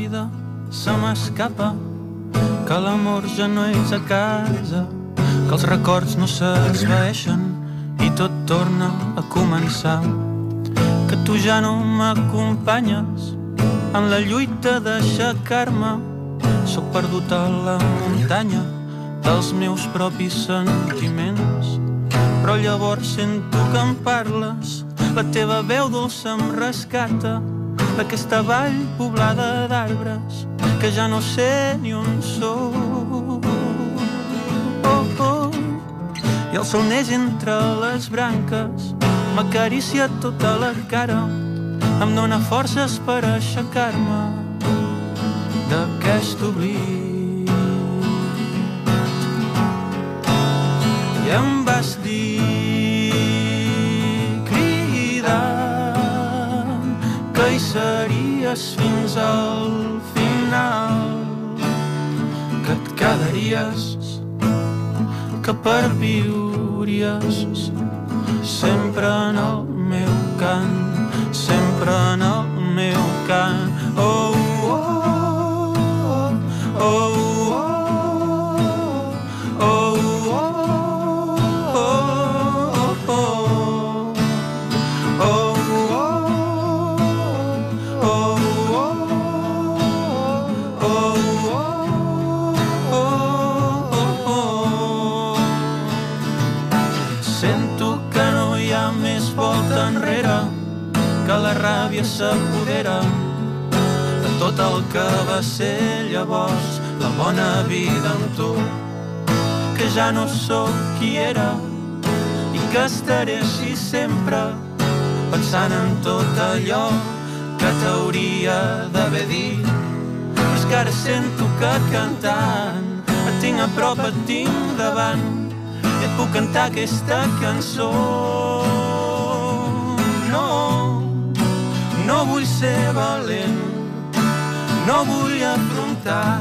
vida se m'escapa, que l'amor ja no és a casa, que els records no s'esvaeixen i tot torna a començar, que tu ja no m'acompanyes en la lluita d'aixecar-me. Sóc perdut a la muntanya dels meus propis sentiments, però llavors sento que em parles, la teva veu dolça em rescata d'aquesta vall poblada d'arbres que ja no sé ni on sóc. I el sol neix entre les branques, m'acaricia tota la cara, em dóna forces per aixecar-me d'aquest oblit. I em vas dir cridant que hi series fins al final, que et quedaries, que perviuries sempre en el meu cant, sempre en el meu cant. Oh, oh, oh, oh, oh, que la ràbia s'apodera de tot el que va ser llavors la bona vida amb tu, que ja no sóc qui era i que estaré així sempre pensant en tot allò que t'hauria d'haver dit. Però és que ara sento que cantant et tinc a prop, et tinc davant i et puc cantar aquesta cançó. No vull ser valent, no vull afrontar